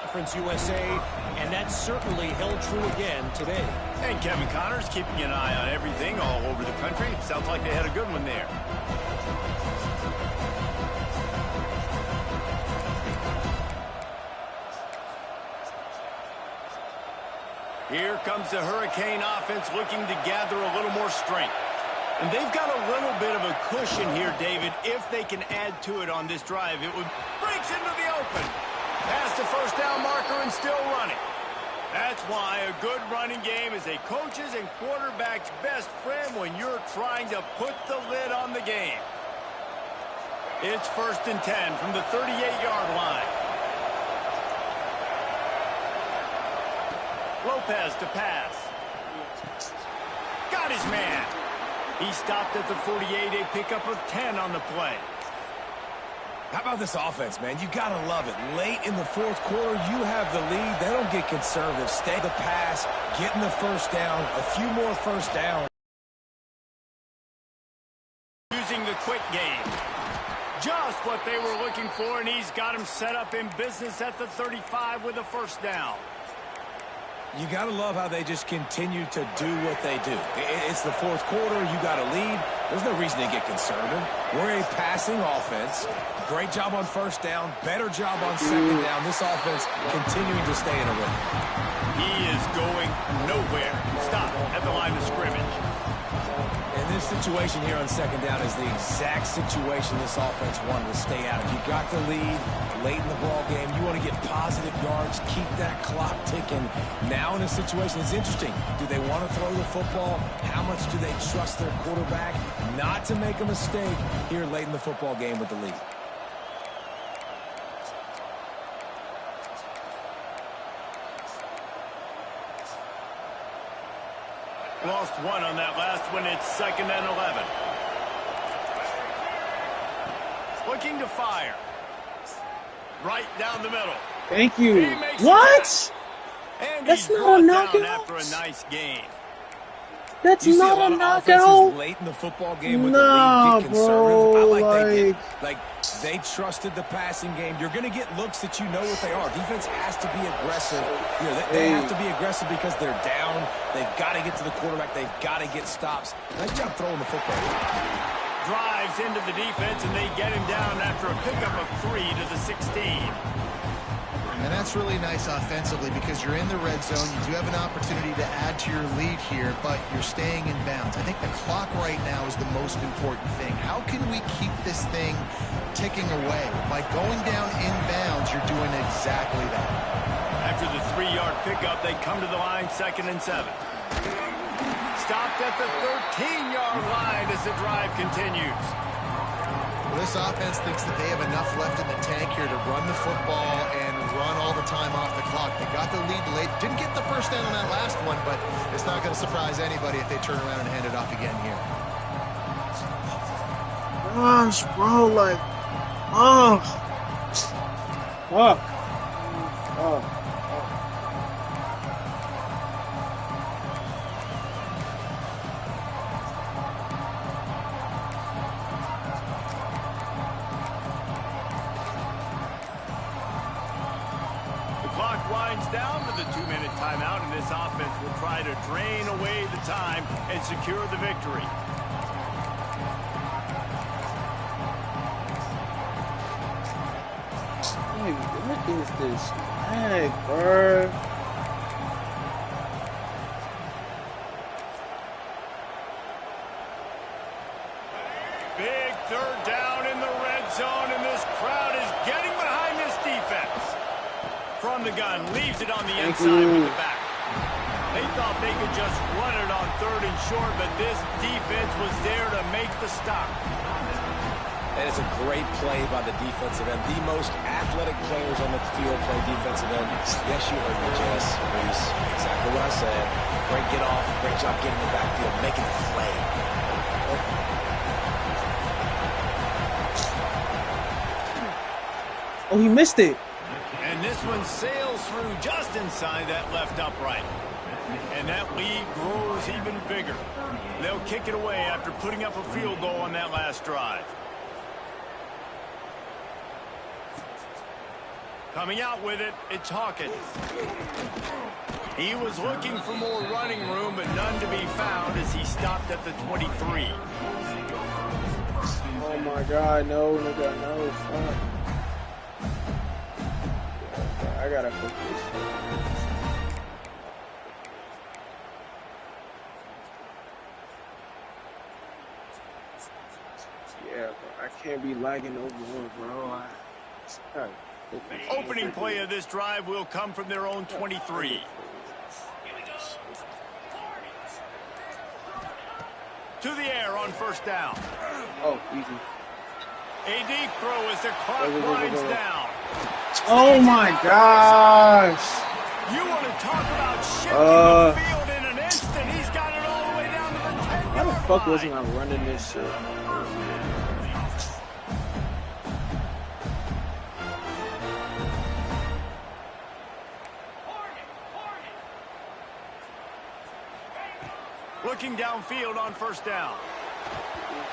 Conference USA, and that certainly held true again today. And Kevin Connors keeping an eye on everything all over the country. Sounds like they had a good one there. Here comes the Hurricane offense looking to gather a little more strength. And they've got a little bit of a cushion here, David, if they can add to it on this drive. It would breaks into the open. Past the 1st down marker and still running. That's why a good running game is a coach's and quarterback's best friend when you're trying to put the lid on the game. It's 1st and 10 from the 38-yard line. Lopez to pass. Got his man. He stopped at the 48, a pickup of 10 on the play. How about this offense, man? You got to love it. Late in the 4th quarter, you have the lead. They don't get conservative. Stay the pass, getting the 1st down, a few more 1st downs. Using the quick game. Just what they were looking for, and he's got him set up in business at the 35 with a 1st down. You got to love how they just continue to do what they do. It's the 4th quarter. You got a lead. There's no reason to get conservative. We're a passing offense. Great job on 1st down. Better job on 2nd down. This offense continuing to stay in a rhythm. He is going nowhere. Stop at the line of scrimmage. And this situation here on 2nd down is the exact situation this offense wanted to stay out of. You got the lead late in the ball game. You want to get positive yards, keep that clock ticking. Now in a situation, it's interesting. Do they want to throw the football? How much do they trust their quarterback not to make a mistake here late in the football game with the lead? Lost one on that last one. It's 2nd and 11. Looking to fire. Right down the middle. Thank you. What? And That's he's not a brought down knockout. after a nice gain. That's You see a not lot a of knockout. offenses late in the football game with the Nah, lead get conservative. bro, I like they did. like- Like, they trusted the passing game. You're going to get looks that you know what they are. Defense has to be aggressive. You know, they have to be aggressive because they're down. They've got to get to the quarterback. They've got to get stops. Nice job throwing the football. Drives into the defense, and they get him down after a pickup of 3 to the 16. And that's really nice offensively because you're in the red zone. You do have an opportunity to add to your lead here, but you're staying in bounds. I think the clock right now is the most important thing. How can we keep this thing ticking away? By going down in bounds, you're doing exactly that. After the 3-yard pickup, they come to the line, 2nd and 7. Stopped at the 13-yard line as the drive continues. Well, this offense thinks that they have enough left in the tank here to run the football and run all the time off the clock. They got the lead late. Didn't get the first down on that last one, but it's not going to surprise anybody if they turn around and hand it off again here. Gosh, bro, like, oh, fuck. Oh. Down to the 2-minute timeout, and this offense will try to drain away the time and secure the victory. Like, what is this flag, bro? Big 3rd down in the red zone, and this crowd is getting behind this defense. From the gun, leaves it on the inside with the back. They thought they could just run it on 3rd and short, but this defense was there to make the stop. And it's a great play by the defensive end. The most athletic players on the field play defensive end. Yes, you heard me, Jess, Reese. Exactly what I said. Great get off. Great job getting the backfield, making a play. Oh, he missed it. And this one sails through just inside that left upright. And that lead grows even bigger. They'll kick it away after putting up a field goal on that last drive. Coming out with it, it's Hawkins. He was looking for more running room, but none to be found as he stopped at the 23. Oh my God, no, nigga, no, fuck. I gotta fix this. Yeah, bro, I can't be lagging no more, bro. Opening play of this drive will come from their own 23. To the air on 1st down. Oh, easy. A deep throw as the clock winds down. Oh my gosh. You want to talk about shifting the field in an instant. He's got it all the way down to the 10-yard line. How the fuck wasn't I running this shit? Looking downfield on 1st down.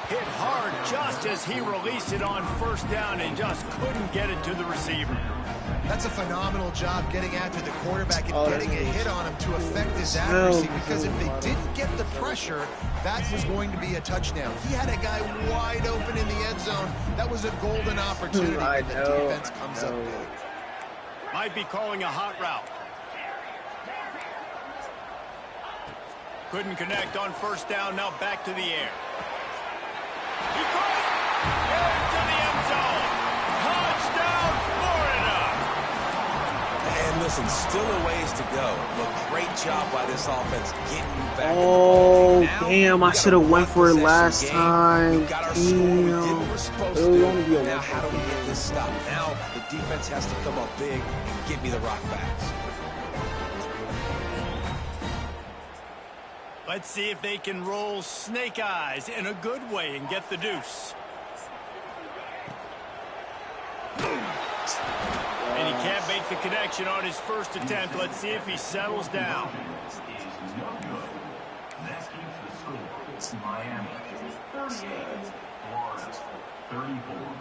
Hit hard just as he released it on 1st down and just couldn't get it to the receiver. That's a phenomenal job getting after the quarterback and getting a hit on him to affect his accuracy, because if they didn't get the pressure, that was going to be a touchdown. He had a guy wide open in the end zone. That was a golden opportunity. The defense comes up big. Might be calling a hot route. Couldn't connect on 1st down. Now back to the air. He caught it into the end zone. Touchdown, Florida. And listen, still a ways to go. But great job by this offense getting you back. Oh, damn! I should have went for it last time. Damn. It was supposed to. Only be a now, how do we get this stop? Now the defense has to come up big and give me the rock backs. Let's see if they can roll snake eyes in a good way and get the deuce. And he can't make the connection on his first attempt. Let's see if he settles down. That keeps the score. Miami 38, Florida 34.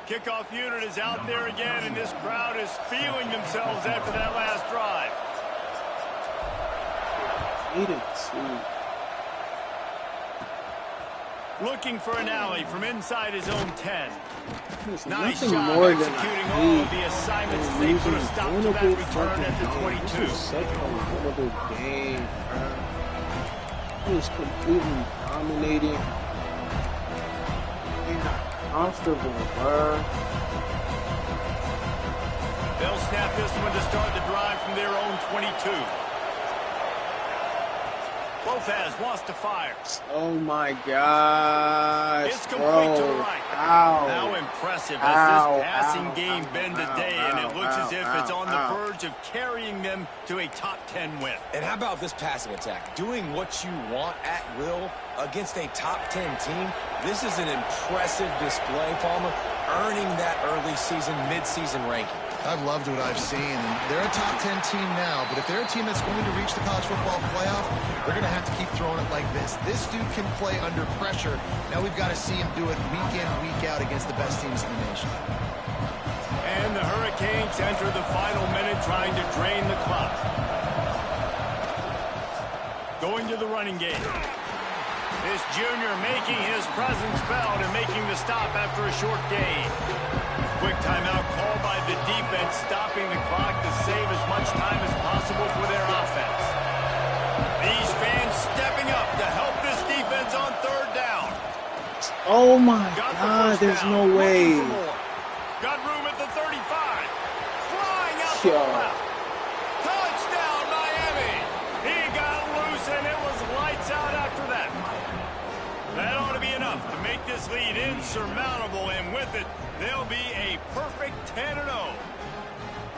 Kickoff unit is out there again, and this crowd is feeling themselves after that last drive. 8-2. Looking for an alley from inside his own 10. There's Nice nothing job more than executing all of the assignments they put a stop to that return at the 22. Such a horrible game, bro. He was completely dominating. They're not comfortable, bro. They'll snap this one to start the drive from their own 22. Lopez wants to fire. Oh my gosh. It's complete to the right. Ow. How impressive has this passing game been today, and it looks as if it's on the verge of carrying them to a top 10 win. And how about this passing attack? Doing what you want at will against a top 10 team. This is an impressive display, Palmer, earning that early season, mid-season ranking. I've loved what I've seen. And they're a top 10 team now, but if they're a team that's going to reach the college football playoff, they're going to have to keep throwing it like this. This dude can play under pressure. Now we've got to see him do it week in, week out against the best teams in the nation. And the Hurricanes enter the final minute trying to drain the clock. Going to the running game. This junior making his presence felt and making the stop after a short gain. Quick timeout called by the defense, stopping the clock to save as much time as possible for their offense. These fans stepping up to help this defense on third down. Oh my God, there's no way. Got room at the 35. Flying out to Yo. the left. Touchdown, Miami. He got loose, and it was lights out after that. That ought to be enough to make this lead insurmountable, and with it, they'll be a perfect 10-0.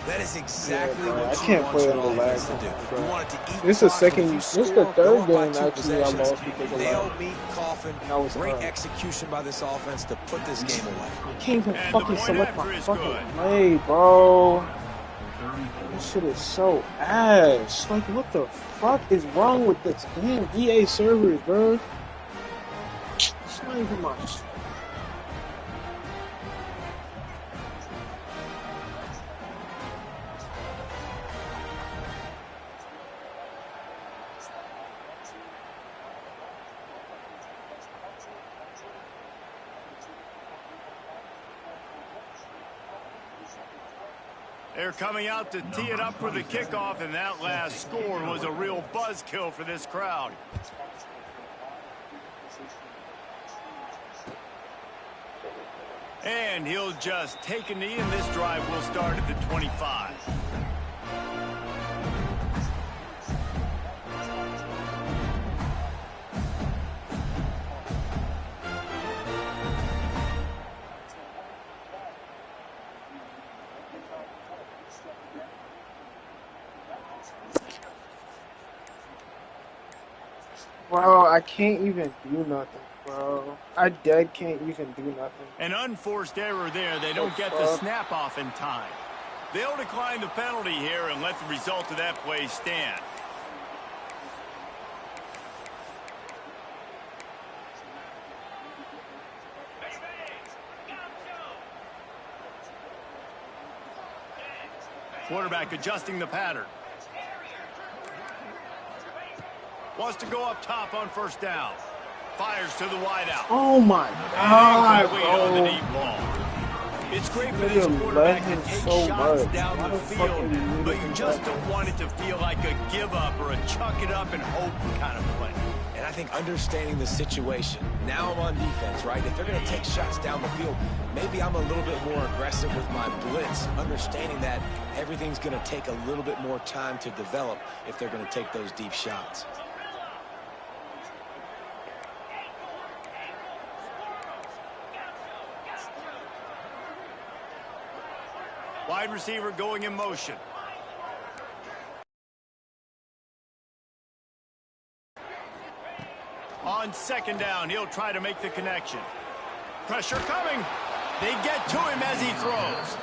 That is exactly I what you can't want play your on the offense last to do. one, You want it to eat This is the clock, second- and if you this is the score, third go up by game 2 actually I possessions. lost because of Nail that. meat coffin. That was Great hard. execution by this offense to put this game away. I can't even And the fucking point select after my is fucking good. play, bro. This shit is so ass. Like, what the fuck is wrong with this damn EA servers, bro? It's not even my shit. They're coming out to tee it up for the kickoff, and that last score was a real buzzkill for this crowd. And he'll just take a knee, and this drive will start at the 25. Bro, I can't even do nothing, bro. I dead can't even do nothing. An unforced error there. They don't get the snap off in time. They'll decline the penalty here and let the result of that play stand. Quarterback adjusting the pattern. Wants to go up top on first down. Fires to the wideout. Oh my God, Incomplete on the bro. deep ball. It's great for You're this gonna quarterback let to him take so shots much. down Why the the fuck field, are you but leaving you just that? don't want it to feel like a give up or a chuck it up and hope kind of play. And I think understanding the situation, now I'm on defense, right? If they're going to take shots down the field, maybe I'm a little bit more aggressive with my blitz, understanding that everything's going to take a little bit more time to develop if they're going to take those deep shots. Wide receiver going in motion. On second down, he'll try to make the connection. Pressure coming. They get to him as he throws.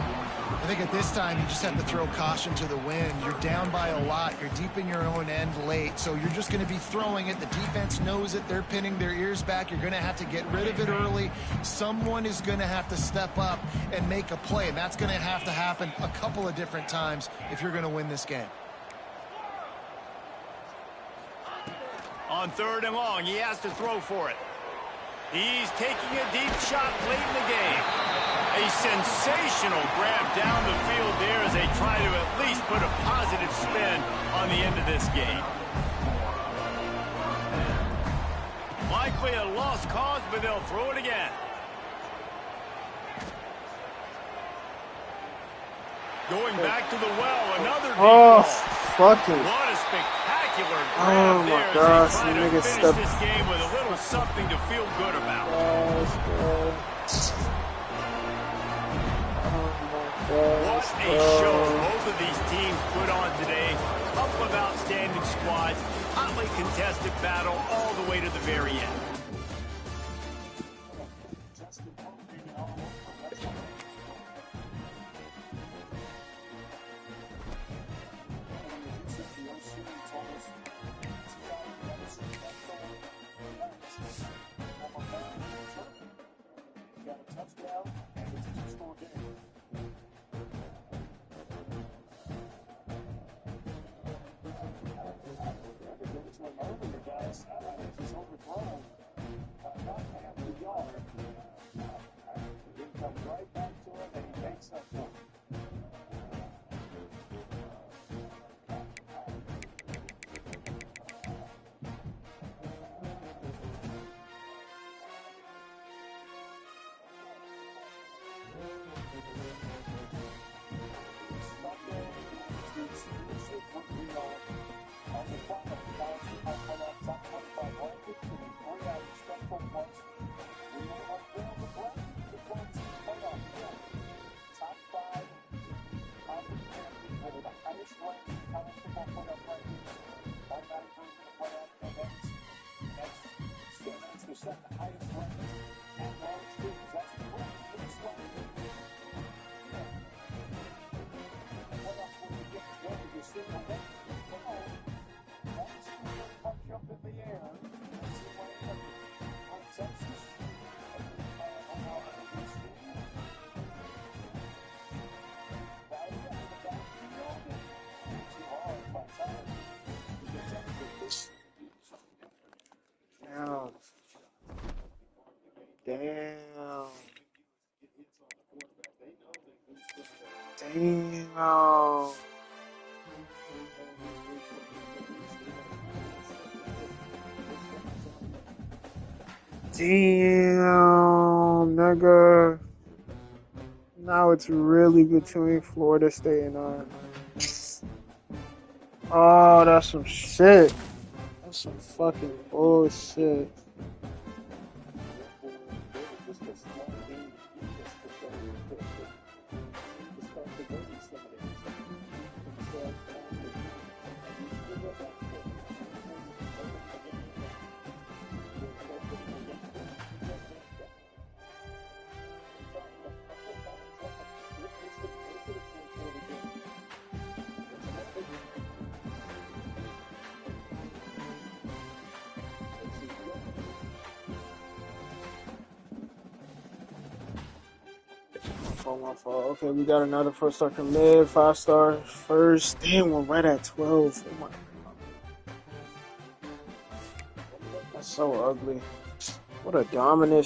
I think at this time, you just have to throw caution to the wind. You're down by a lot. You're deep in your own end late, so you're just going to be throwing it. The defense knows it. They're pinning their ears back. You're going to have to get rid of it early. Someone is going to have to step up and make a play, and that's going to have to happen a couple of different times if you're going to win this game. On 3rd and long, he has to throw for it. He's taking a deep shot late in the game. A sensational grab down the field there as they try to at least put a positive spin on the end of this game. Likely a lost cause, but they'll throw it again. Going back to the well, another deep ball. Fucking. What a spectacular grab there as they try to finish this game with a little something to feel good about. What a show both of these teams put on today. A couple of outstanding squads, hotly contested battle all the way to the very end. Damn. Damn, nigga. Now it's really between Florida State and Army. Oh, that's some shit. That's some fucking bullshit. Oh, my fault. Okay, we got another first star commit, 5-star first. Damn, we're right at 12. Oh my god. That's so ugly. What a dominant